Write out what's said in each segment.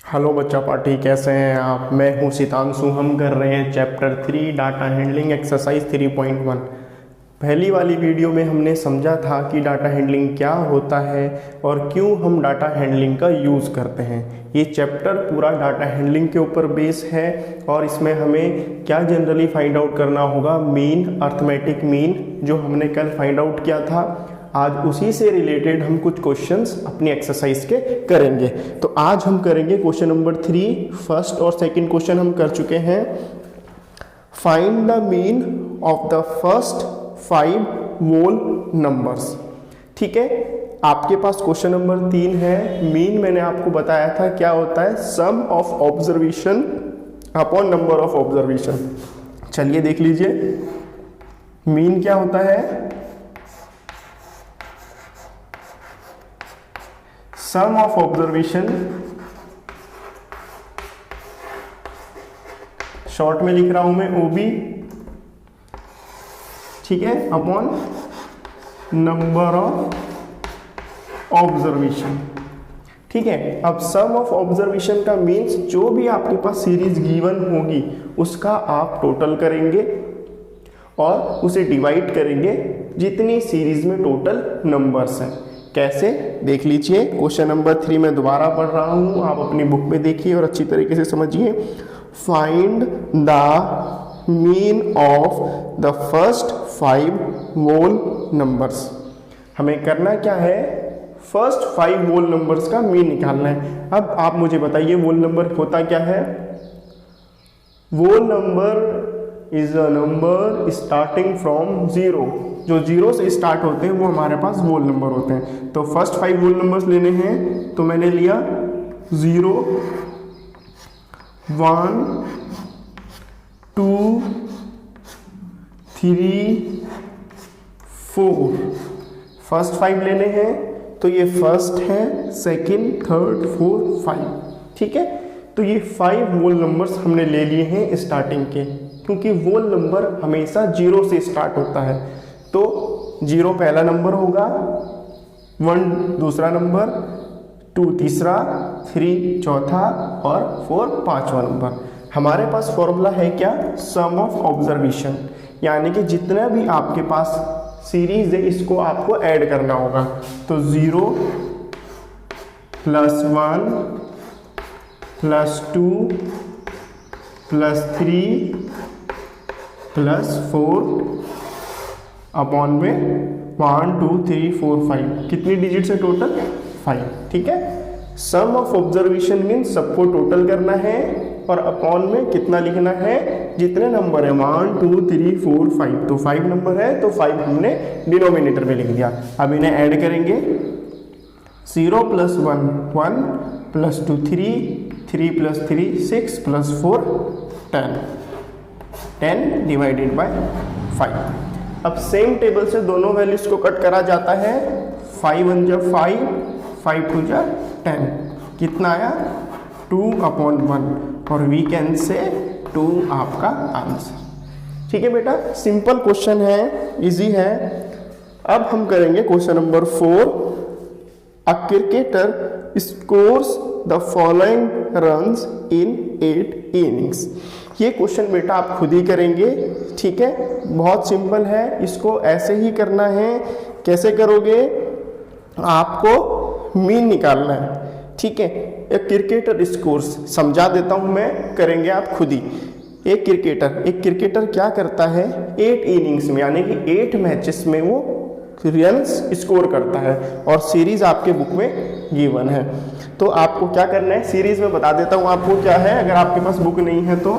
Hello बच्चा party, कैसे हैं आप। मैं हूं सितांशु। हम कर रहे हैं चैप्टर 3 डाटा हैंडलिंग एक्सरसाइज 3.1। पहली वाली वीडियो में हमने समझा था कि डाटा हैंडलिंग क्या होता है और क्यों हम डाटा हैंडलिंग का यूज़ करते हैं। ये चैप्टर पूरा डाटा हैंडलिंग के ऊपर बेस है और इसमें हमें क्या जनरली फाइंड आउट करना होगा, मीन, अर्थमेटिक मीन, जो हमने कल फाइंड आउट किया था। आज उसी से रिलेटेड हम कुछ क्वेश्चंस अपनी एक्सरसाइज के करेंगे। तो आज हम करेंगे क्वेश्चन नंबर 3। फर्स्ट और सेकंड क्वेश्चन हम कर चुके हैं। Find the mean of the first 5 whole numbers. ठीक है, आपके पास क्वेश्चन नंबर 3 है। मीन मैंने आपको बताया था क्या होता है, sum of observation upon number of observation. चलिए देख लीजिए मीन क्या होता है। सम ऑफ ऑब्जर्वेशन, शॉर्ट में लिख रहा हूं मैं OB, ठीक है, अपॉन नंबर ऑफ ऑब्जर्वेशन। ठीक है, अब सम ऑफ ऑब्जर्वेशन का मीन्स जो भी आपके पास सीरीज गिवन होगी उसका आप टोटल करेंगे और उसे डिवाइड करेंगे जितनी सीरीज में टोटल नंबर्स हैं। कैसे, देख लीजिए। क्वेश्चन नंबर 3 मैं दोबारा पढ़ रहा हूं, आप अपनी बुक में देखिए और अच्छी तरीके से समझिए। Find the mean of the first 5 whole numbers. हमें करना क्या है, फर्स्ट 5 whole नंबर्स का मीन निकालना है। अब आप मुझे बताइए whole नंबर होता क्या है। whole number is a number starting from 0। जो 0 से स्टार्ट होते हैं वो हमारे पास whole नंबर होते हैं। तो फर्स्ट 5 whole नंबर्स लेने हैं तो मैंने लिया 0, 1, 2, 3, 4। फर्स्ट 5 लेने हैं तो ये फर्स्ट है, सेकंड, थर्ड, फोर्थ, 5। ठीक है, तो ये 5 whole नंबर्स हमने ले लिए हैं स्टार्टिंग के, क्योंकि whole नंबर हमेशा 0 से स्टार्ट होता है। तो 0 पहला नंबर होगा, 1 दूसरा नंबर, 2 तीसरा, 3 चौथा और 4 पांचवा नंबर। हमारे पास फॉर्मूला है क्या, सम ऑफ ऑब्जर्वेशन, यानी कि जितना भी आपके पास सीरीज है इसको आपको ऐड करना होगा। तो 0 + 1 + 2 + 3 + 4 अपॉन में 1 2 3 4 5। कितनी डिजिट है टोटल, 5। ठीक है, सम ऑफ ऑब्जर्वेशन मीन सबको टोटल करना है और अपॉन में कितना लिखना है, जितने नंबर है 1 2 3 4 5। तो 5 नंबर है तो 5 हमने डिनोमिनेटर में लिख दिया। अब इन्हें ऐड करेंगे। 0 + 1 1 + 2 3 3 + 3 6 + 4 10 10 डिवाइडेड बाय 5। अब सेम टेबल से दोनों वैल्यूज को कट करा जाता है। 5 1 जा 5, 5 2 जा 10। कितना आया, 2/1 और वी कैन से 2 आपका आंसर। ठीक है बेटा, सिंपल क्वेश्चन है, इजी है। अब हम करेंगे question number 4। A cricketer scores the following runs in 8 innings. ये क्वेश्चन बेटा आप खुद ही करेंगे। ठीक है, बहुत सिंपल है, इसको ऐसे ही करना है। कैसे करोगे, आपको मीन निकालना है। ठीक है, एक क्रिकेटर स्कोर्स समझा देता हूं मैं, करेंगे आप खुद ही। एक क्रिकेटर क्या करता है, 8 इनिंग्स में यानी कि 8 मैचेस में वो रन्स स्कोर करता है और सीरीज आपके बुक में गिवन है। तो आपको क्या करना है, सीरीज में बता देता हूं आपको क्या है, अगर आपके पास बुक नहीं है तो।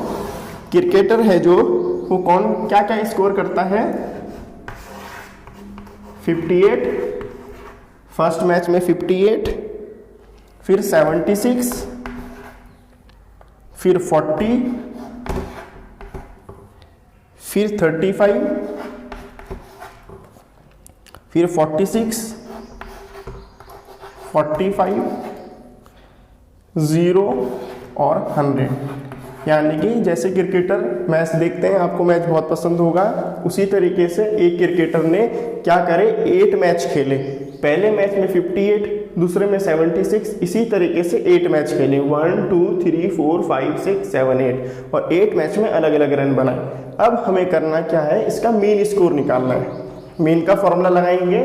क्रिकेटर है जो, वो कौन क्या क्या स्कोर करता है, 58, फर्स्ट मैच में 58, फिर 76, फिर 40, फिर 35, फिर 46, 45, 0 और 100। यानी कि जैसे क्रिकेटर मैच देखते हैं, आपको मैच बहुत पसंद होगा, उसी तरीके से एक क्रिकेटर ने क्या करे, 8 मैच खेले। पहले मैच में 58, दूसरे में 76, इसी तरीके से 8 मैच खेले, 1 2 3 4 5 6 7 8 और 8 मैच में अलग अलग रन बनाए। अब हमें करना क्या है, इसका मीन स्कोर निकालना है। मीन का फॉर्मूला लगाएंगे,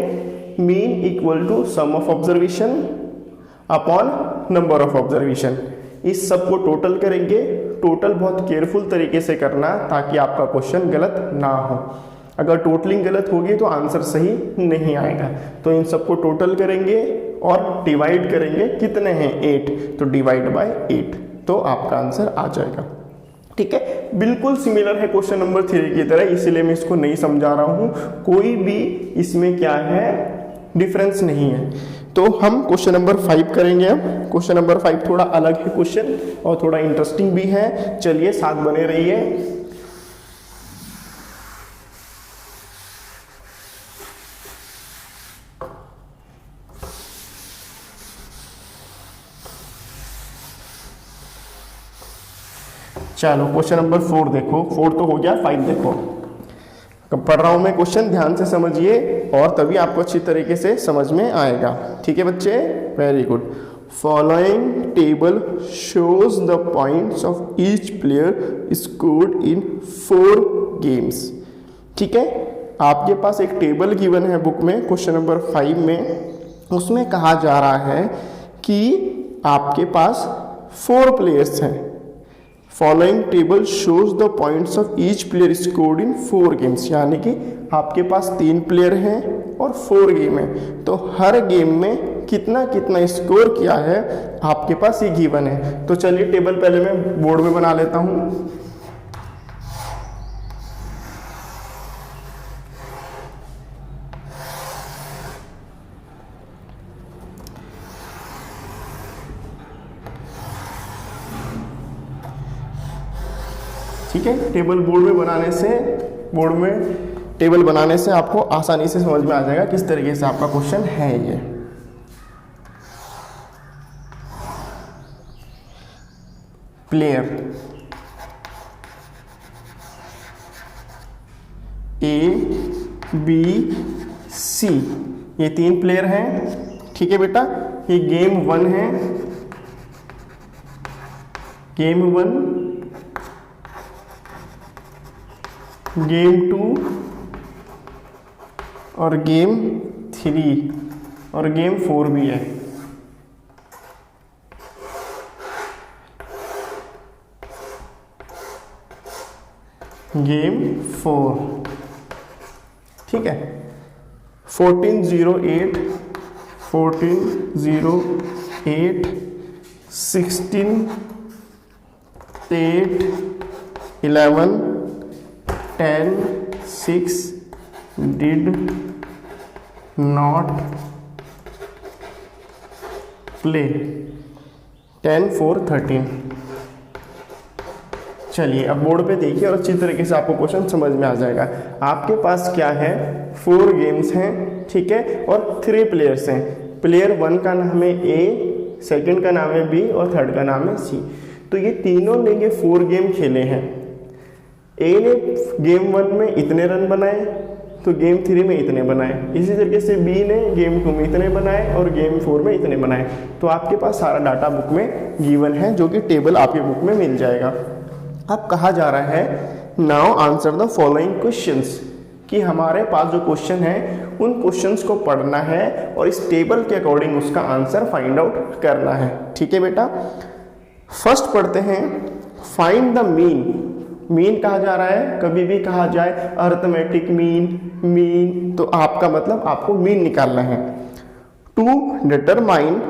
mean equal to sum of observation upon number of observation. इस सब को टोटल करेंगे। टोटल बहुत केयरफुल तरीके से करना ताकि आपका क्वेश्चन गलत ना हो। अगर टोटलिंग गलत होगी तो आंसर सही नहीं आएगा। तो इन सबको टोटल करेंगे और डिवाइड करेंगे, कितने हैं 8, तो डिवाइड बाय 8, तो आपका आंसर आ जाएगा। ठीक है, बिल्कुल सिमिलर है क्वेश्चन नंबर 3 की तरह, इसलिए मैं इसको नहीं समझा रहा हूँ। कोई भी इसमें क्या है, डिफरेंस नहीं है। तो हम क्वेश्चन नंबर 5 करेंगे। अब क्वेश्चन नंबर 5 थोड़ा अलग है क्वेश्चन और थोड़ा इंटरेस्टिंग भी है। चलिए साथ बने रहिए। चलो क्वेश्चन नंबर 4 देखो, 4 तो हो गया, 5 देखो। पढ़ रहा हूं मैं क्वेश्चन, ध्यान से समझिए और तभी आपको अच्छी तरीके से समझ में आएगा। ठीक है बच्चे, very good. Following table shows the points of each player scored in 4 games. ठीक है, आपके पास एक टेबल गिवन है बुक में क्वेश्चन नंबर 5 में। उसमें कहा जा रहा है कि आपके पास 4 प्लेयर्स हैं। Following table shows the points of each player scored in 4 games, यानी कि आपके पास 3 प्लेयर हैं और 4 गेम है, तो हर गेम में कितना कितना स्कोर किया है आपके पास ये गिवन है। तो चलिए टेबल पहले मैं बोर्ड में बना लेता हूँ। ठीक है, टेबल बोर्ड में टेबल बनाने से आपको आसानी से समझ में आ जाएगा किस तरीके से आपका क्वेश्चन है ये। प्लेयर A B C, ये 3 प्लेयर हैं। ठीक है बेटा, ये गेम 1 है, गेम 1, गेम 2 और गेम 3 और गेम 4 भी है। गेम 4, ठीक है। 14-08, 14-08, 16-8, 11, 10-6 did not play, 10-4-13। चलिए अब बोर्ड पे देखिए और अच्छी तरीके से आपको क्वेश्चन समझ में आ जाएगा। आपके पास क्या है, 4 गेम्स हैं, ठीक है, और 3 प्लेयर्स हैं। प्लेयर 1 का नाम है A, सेकंड का नाम है B और थर्ड का नाम है C। तो ये तीनों ने ये 4 गेम खेले हैं। A ने गेम 1 में इतने रन बनाए तो गेम 3 में इतने बनाए, इसी तरीके से B ने गेम 2 में इतने बनाए और गेम 4 में इतने बनाए। तो आपके पास सारा डाटा बुक में गिवन है, जो कि टेबल आपके बुक में मिल जाएगा। अब कहा जा रहा है now answer the following questions, कि हमारे पास जो क्वेश्चन है उन क्वेश्चंस को पढ़ना है और इस टेबल के अकॉर्डिंग उसका आंसर फाइंड आउट करना है। ठीक है बेटा, फर्स्ट पढ़ते हैं फाइंड द मीन। मीन कहा जा रहा है, कभी भी कहा जाए अर्थमेटिक मीन, तो आपका मतलब आपको मीन निकालना है। To determine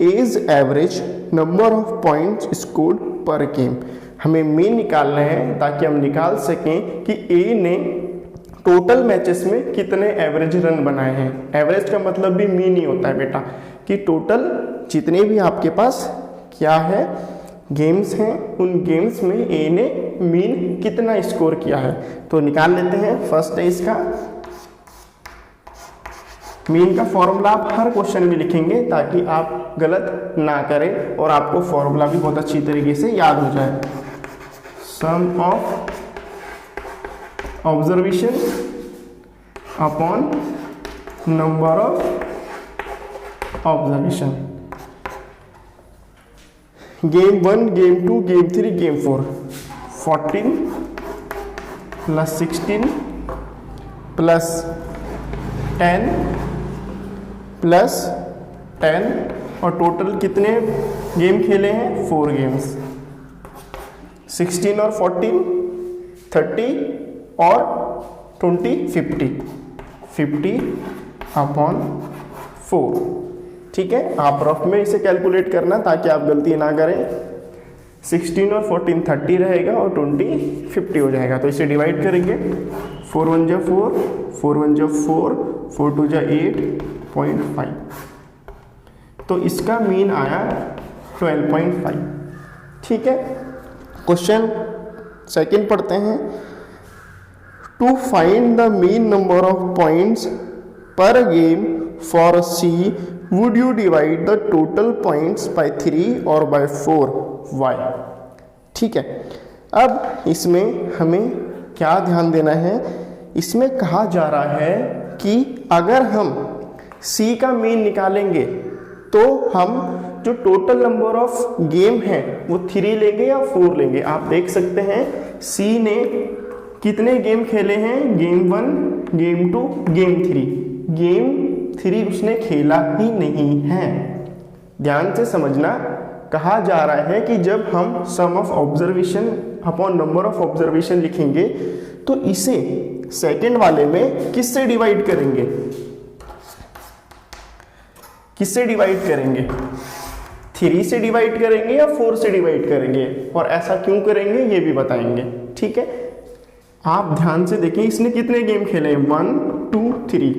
as average number of points scored per game, हमें मीन निकालना है ताकि हम निकाल सकें कि ए ने टोटल मैचेस में कितने एवरेज रन बनाए हैं। एवरेज का मतलब भी मीन ही होता है बेटा, कि टोटल जितने भी आपके पास क्या है गेम्स हैं, उन गेम्स में ए ने मीन कितना स्कोर किया है। तो निकाल लेते हैं। फर्स्ट है इसका मीन का फॉर्मूला, आप हर क्वेश्चन में लिखेंगे ताकि आप गलत ना करें और आपको फॉर्मूला भी बहुत अच्छी तरीके से याद हो जाए। Sum of observation upon number of observation. Game 1, game 2, game 3, game 4, 14 plus 16 plus 10 plus 10 और टोटल कितने गेम खेले हैं? 4 गेम्स। 16 और 14 30 और 20 50 अपॉन 4। ठीक है, आप रफ में इसे कैलकुलेट करना ताकि आप गलती ना करें। 16 और 14 30 रहेगा और 20 50 हो जाएगा। तो इसे डिवाइड करेंगे। 4 1 जा 4, 4 1 जा 4, 4 2 जा 8.5। तो इसका मीन आया 12.5। ठीक है, क्वेश्चन सेकंड पढ़ते हैं। To find the mean number of points per game for C, would you divide the total points by 3 or by 4? Why? ठीक है, अब इसमें हमें क्या ध्यान देना है? इसमें कहा जा रहा है कि अगर हम C का मीन निकालेंगे तो हम जो टोटल नंबर ऑफ गेम है वो 3 लेंगे या 4 लेंगे। आप देख सकते हैं C ने कितने गेम खेले हैं? Game 1, game 2, game 3। गेम 3 उसने खेला ही नहीं है। ध्यान से समझना, कहा जा रहा है कि जब हम sum of observation upon number of observation लिखेंगे तो इसे सेकंड वाले में किससे डिवाइड करेंगे? किससे डिवाइड करेंगे? 3 से डिवाइड करेंगे या 4 से डिवाइड करेंगे, और ऐसा क्यों करेंगे ये भी बताएंगे। ठीक है, आप ध्यान से देखिए इसने कितने गेम खेले हैं? 1 2 3।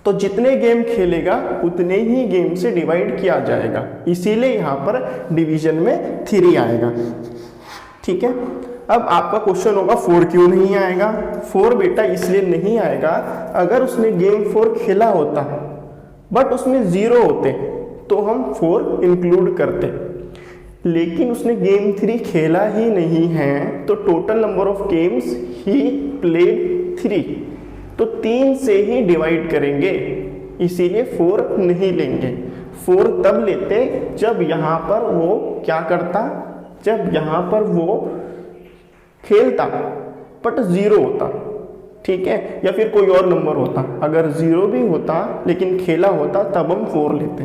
तो जितने गेम खेलेगा उतने ही गेम से डिवाइड किया जाएगा, इसीलिए यहाँ पर डिवीजन में 3 आएगा। ठीक है, अब आपका क्वेश्चन होगा 4 क्यों नहीं आएगा? 4 बेटा इसलिए नहीं आएगा, अगर उसने गेम 4 खेला होता बट उसमें 0 होते तो हम 4 इंक्लूड करते, लेकिन उसने गेम 3 खेला ही नहीं है तो total number of games he played 3, तो 3 से ही डिवाइड करेंगे, इसीलिए 4 नहीं लेंगे। 4 तब लेते जब यहाँ पर वो क्या करता? जब यहाँ पर वो खेलता बट 0 होता। ठीक है, या फिर कोई और नंबर होता। अगर 0 भी होता लेकिन खेला होता तब हम 4 लेते।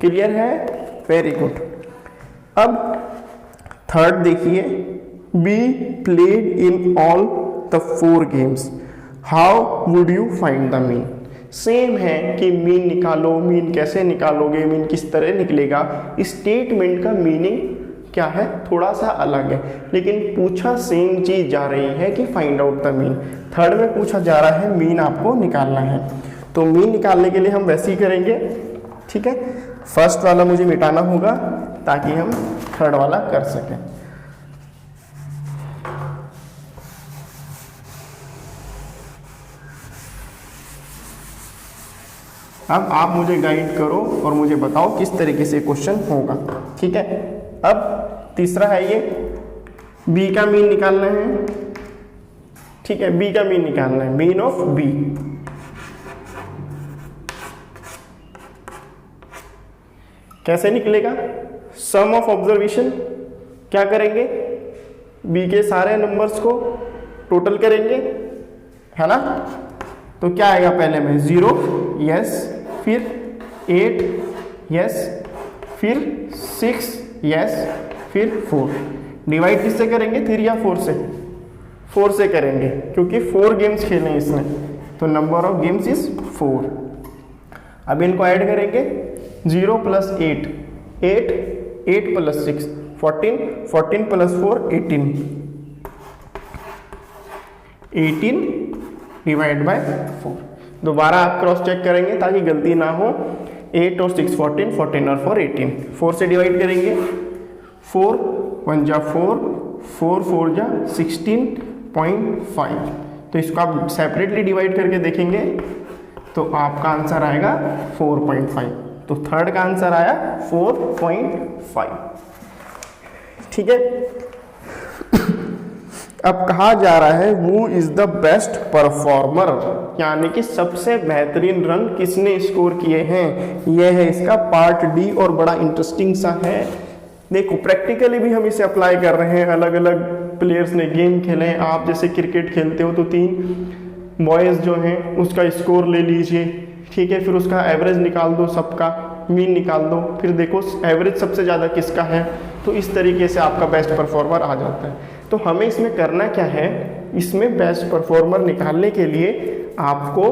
क्लियर है? Very good. अब थर्ड देखिए, be played in all the 4 games, how would you find the mean? Same है कि मीन निकालो। मीन कैसे निकालोगे? मीन किस तरह निकलेगा? स्टेटमेंट का मीनिंग क्या है? थोड़ा सा अलग है, लेकिन पूछा सेम चीज जा रही है कि find out the mean. Third में पूछा जा रहा है मीन आपको निकालना है, तो मीन निकालने के लिए हम वैसे ही करेंगे। ठीक है, फर्स्ट वाला मुझे मिटाना होगा ताकि हम थर्ड वाला कर सकें। अब आप मुझे गाइड करो और मुझे बताओ किस तरीके से क्वेश्चन होगा। ठीक है, अब तीसरा है ये, बी का मीन निकालना है। ठीक है, बी का मीन निकालना है, मीन ऑफ बी। कैसे निकलेगा? सम ऑफ ऑब्जर्वेशन क्या करेंगे? बी के सारे नंबर्स को टोटल करेंगे, है ना? तो क्या आएगा? पहले में 0 यस, फिर 8 यस, फिर 6 यस, फिर 4। डिवाइड किससे करेंगे? 3 या 4 से? 4 से करेंगे क्योंकि 4 गेम्स खेले हैं इसने, तो नंबर ऑफ गेम्स इज 4। अब इनको ऐड करेंगे, 0 plus 8 8, 8 plus 6 14, 14 plus 4 18, 18 divide by 4। दोबारा आप क्रॉस चेक करेंगे ताकि गलती ना हो। 8 और 6 14, 14 और 4 18। 4 से डिवाइड करेंगे, 4 1 जा 4, 4 4 जा 16.5। तो इसको आप सेपरेटली डिवाइड करके देखेंगे तो आपका आंसर आएगा 4.5। तो थर्ड का आंसर आया 4.5। ठीक है, अब कहा जा रहा है वो इज द बेस्ट परफॉर्मर, यानी कि सबसे बेहतरीन रन किसने स्कोर किए हैं, यह है इसका पार्ट डी और बड़ा इंटरेस्टिंग सा है। देखो प्रैक्टिकली भी हम इसे अप्लाई कर रहे हैं, अलग अलग प्लेयर्स ने गेम खेले हैं। आप जैसे क्रिकेट खेलते हो तो 3 बॉयज़ जो हैं उसका स्कोर ले लीजिए, ठीक है, फिर उसका एवरेज निकाल दो, सबका मीन निकाल दो, फिर देखो एवरेज सबसे ज़्यादा किसका है, तो इस तरीके से आपका बेस्ट परफॉर्मर आ जाता है। तो हमें इसमें करना क्या है, इसमें बेस्ट परफॉर्मर निकालने के लिए आपको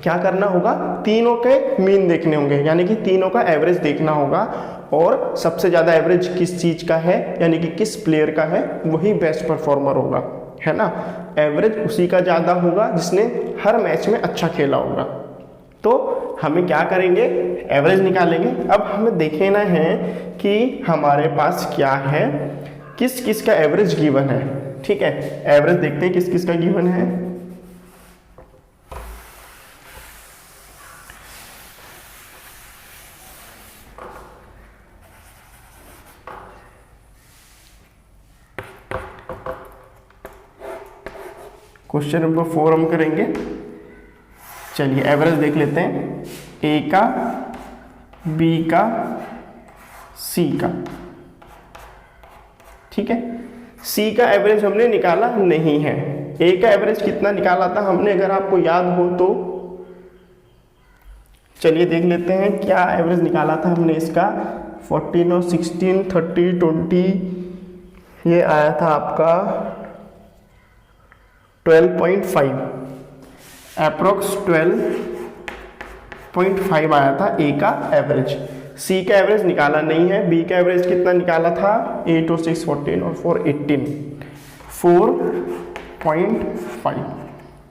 क्या करना होगा, तीनों के मीन देखने होंगे, यानी कि तीनों का एवरेज देखना होगा, और सबसे ज़्यादा एवरेज किस चीज़ का है, यानी कि किस प्लेयर का है, वही बेस्ट परफॉर्मर होगा, है ना। एवरेज उसी का ज़्यादा होगा जिसने हर मैच में अच्छा खेला होगा। तो हमें क्या करेंगे, एवरेज निकालेंगे। अब हमें देखना है कि हमारे पास क्या है, किस किस का एवरेज गिवन है, ठीक है। एवरेज देखते हैं किस किस का गिवन है। क्वेश्चन नंबर 4 हम करेंगे। चलिए एवरेज देख लेते हैं, ए का, बी का, सी का, ठीक है। सी का एवरेज हमने निकाला नहीं है। ए का एवरेज कितना निकाला था हमने, अगर आपको याद हो तो चलिए देख लेते हैं क्या एवरेज निकाला था हमने इसका। 14 और 16, 30, 20, ये आया था आपका 12.5, अप्रोक्स 12.5 आया था ए का एवरेज। सी का एवरेज निकाला नहीं है। बी का एवरेज कितना निकाला था, 8 और 6 14 और 4 18, 4.5,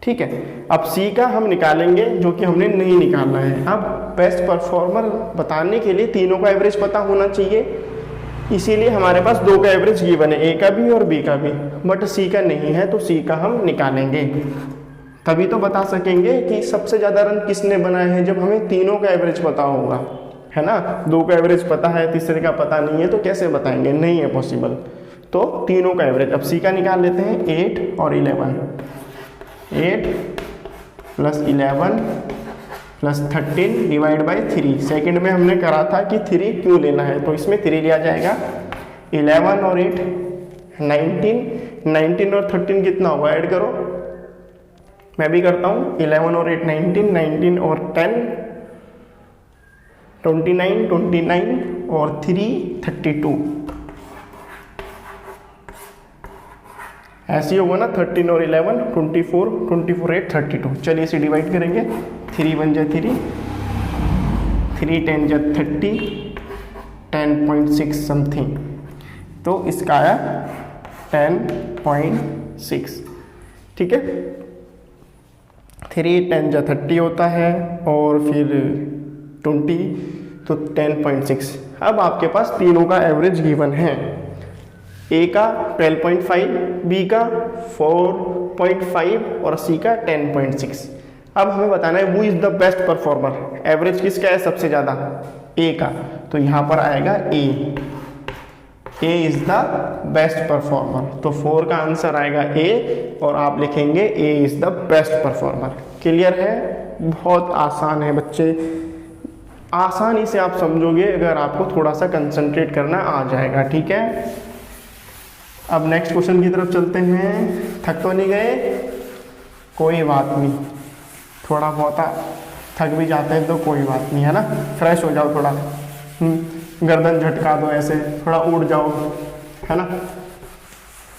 ठीक है। अब सी का हम निकालेंगे जो कि हमने नहीं निकालना है। अब बेस्ट परफॉर्मर बताने के लिए तीनों का एवरेज पता होना चाहिए, इसीलिए हमारे पास 2 का एवरेज गिवन है, ए का भी और बी का भी, बट सी का नहीं है, तो सी का हम निकालेंगे। तभी तो बता सकेंगे कि सबसे ज़्यादा रन किसने बनाए हैं, जब हमें तीनों का एवरेज पता होगा, है ना। 2 का एवरेज पता है, तीसरे का पता नहीं है, तो कैसे बताएंगे, नहीं है पॉसिबल। तो तीनों का एवरेज, अब सी का निकाल लेते हैं। 8 और 11, 8 + 11 + 13 डिवाइड बाई 3। सेकेंड में हमने करा था कि 3 क्यों लेना है, तो इसमें 3 लिया जाएगा। 11 और 8 19, 19 और 13 कितना होगा, ऐड करो, मैं भी करता हूँ। 11 और 8 19, 19 और 10 29, 29 और 3 32, ऐसे ही होगा ना। 13 और 11 24, 24 8 32। चलिए इसे डिवाइड करेंगे। 3 1 जा 3, 3 10 जा 30, 10.6 समथिंग, तो इसका आया 10.6, ठीक है। 3 10 जा 30 होता है और फिर 20, तो 10.6। अब आपके पास तीनों का एवरेज गिवन है, ए का 12.5, बी का 4.5 और सी का 10.6। अब हमें बताना है वो is the best performer, average किसका है सबसे ज़्यादा, ए का, तो यहाँ पर आएगा A is the best performer. तो 4 का आंसर आएगा ए, और आप लिखेंगे A is the best performer. Clear है, बहुत आसान है बच्चे, आसानी से आप समझोगे अगर आपको थोड़ा सा कंसंट्रेट करना आ जाएगा, ठीक है। अब नेक्स्ट क्वेश्चन की तरफ चलते हैं। थक तो नहीं गए, कोई बात नहीं, थोड़ा बहुत थक भी जाते हैं तो कोई बात नहीं, है ना। फ्रेश हो जाओ थोड़ा, गर्दन झटका दो, ऐसे थोड़ा उड़ जाओ, है ना।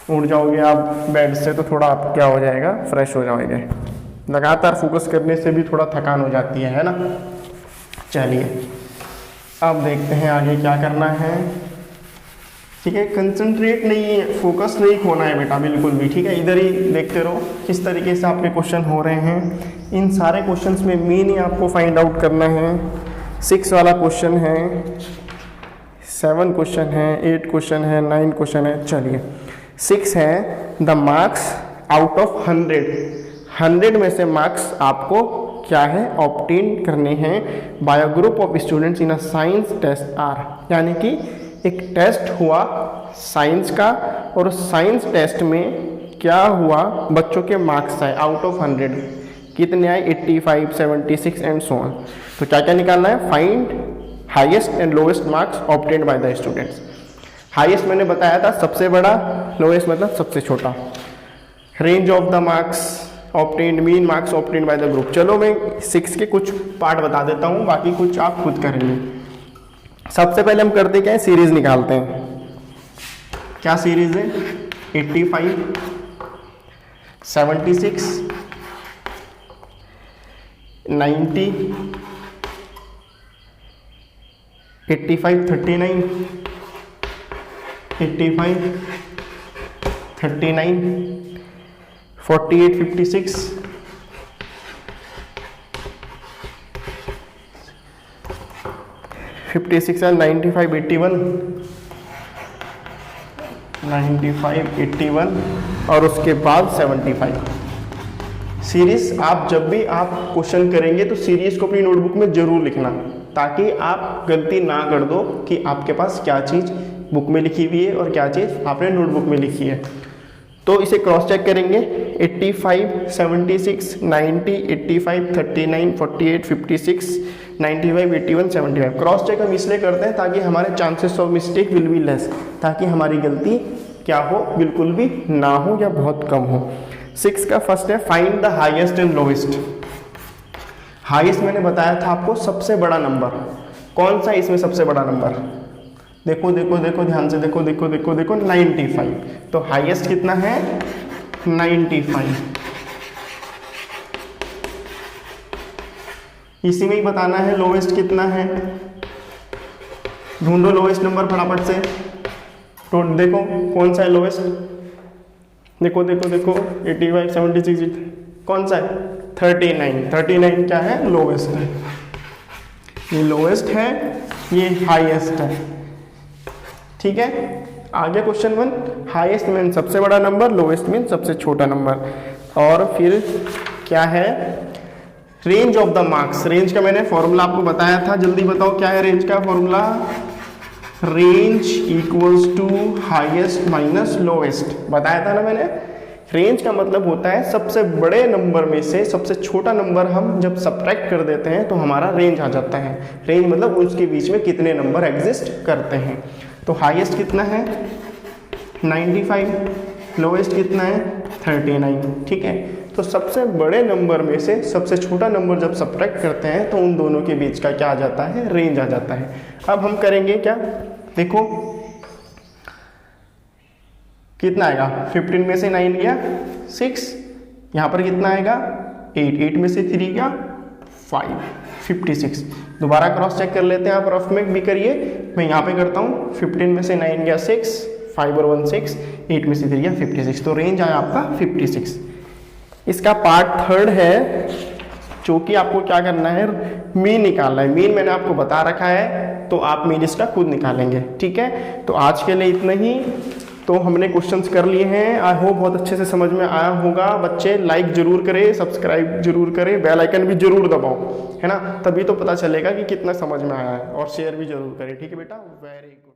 उड़ जाओगे आप बेड से तो थोड़ा आप क्या हो जाएगा, फ्रेश हो जाओगे। लगातार फोकस करने से भी थोड़ा थकान हो जाती है ना। चलिए अब देखते हैं आगे क्या करना है, ठीक है। कंसंट्रेट नहीं है, फोकस नहीं खोना है बेटा बिल्कुल भी, ठीक है। इधर ही देखते रहो किस तरीके से आपके क्वेश्चन हो रहे हैं। इन सारे क्वेश्चंस में मीन ही आपको फाइंड आउट करना है। 6 वाला क्वेश्चन है, 7 क्वेश्चन है, 8 क्वेश्चन है, 9 क्वेश्चन है। चलिए 6 है, द मार्क्स आउट ऑफ 100 में से मार्क्स आपको क्या है ऑब्टेन करने हैं by a group of students in a science test are, यानी कि एक टेस्ट हुआ साइंस का, और साइंस टेस्ट में क्या हुआ बच्चों के मार्क्स आए आउट ऑफ 100 कितने आए 85, 76 एंड सो ऑन। तो क्या क्या निकालना है, find highest and lowest marks obtained by the students. Highest मैंने बताया था सबसे बड़ा, लोएस्ट मतलब सबसे छोटा। Range of the marks obtained, mean marks obtained by the group. चलो मैं 6 के कुछ पार्ट बता देता हूँ, बाकी कुछ आप खुद करेंगे। सबसे पहले हम करते क्या है, सीरीज निकालते हैं। क्या सीरीज है, 85, 76, 90, 85, 39, 85, 39, 48, 56, 56 and 95, 81, 95, 81 और उसके बाद 75। सीरीज आप जब भी आप क्वेश्चन करेंगे तो सीरीज को अपनी नोटबुक में जरूर लिखना, ताकि आप गलती ना कर दो कि आपके पास क्या चीज़ बुक में लिखी हुई है और क्या चीज़ आपने नोटबुक में लिखी है। तो इसे क्रॉस चेक करेंगे, 85, 76, 90, 85, 39, 48, 56, 95, 81, 75। क्रॉस चेक हम इसलिए करते हैं ताकि हमारे chances of mistake will be less, ताकि हमारी गलती क्या हो, बिल्कुल भी ना हो या बहुत कम हो। 6 का फर्स्ट है find the highest and lowest. Highest मैंने बताया था आपको सबसे बड़ा नंबर, कौन सा इसमें सबसे बड़ा नंबर, देखो देखो देखो ध्यान से देखो देखो देखो देखो 95। तो हाईएस्ट कितना है 95। इसी में ही बताना है लोएस्ट कितना है, ढूंढो लोएस्ट नंबर फटाफट से। तो देखो कौन सा है लोएस्ट, देखो देखो देखो 85, 76 कौन सा है 39। 39 क्या है, लोएस्ट है। ये लोएस्ट है, ये हाईएस्ट है। ठीक है, आगे क्वेश्चन 1, हाईएस्ट मीन सबसे बड़ा नंबर, लोएस्ट मीन सबसे छोटा नंबर। और फिर क्या है, range of the marks. Range का मैंने फॉर्मूला आपको बताया था, जल्दी बताओ क्या है रेंज का formula, range equals to highest minus lowest. बताया था ना मैंने। रेंज का मतलब होता है सबसे बड़े नंबर में से सबसे छोटा नंबर हम जब सब्ट्रैक्ट कर देते हैं तो हमारा रेंज आ जाता है। रेंज मतलब उसके बीच में कितने नंबर एग्जिस्ट करते हैं। तो हाईएस्ट कितना है 95, लोएस्ट कितना है 39। ठीक है, तो सबसे बड़े नंबर में से सबसे छोटा नंबर जब सब्ट्रैक्ट करते हैं तो उन दोनों के बीच का क्या आ जाता है, रेंज आ जाता है। अब हम करेंगे क्या, देखो कितना आएगा, 15 में से 9 गया 6, यहाँ पर कितना आएगा 8, 8 में से 3 गया 5, 56। दोबारा क्रॉस चेक कर लेते हैं, आप रफ में भी करिए, मैं यहाँ पे करता हूँ। 15 में से 9 गया 6, 5 और 1 6, 8 में से 3 गया 56। तो रेंज आया आपका 56। इसका पार्ट 3 है, जो कि आपको क्या करना है, मीन निकालना है। मीन मैंने आपको बता रखा है, तो आप मीन इसका खुद निकालेंगे। ठीक है, तो आज के लिए इतना ही। तो हमने क्वेश्चंस कर लिए हैं, आई होप बहुत अच्छे से समझ में आया होगा। बच्चे लाइक जरूर करें, सब्सक्राइब जरूर करें, बेल आइकन भी जरूर दबाओ, है ना, तभी तो पता चलेगा कि कितना समझ में आया है। और शेयर भी जरूर करें। ठीक है बेटा, वेरी गुड।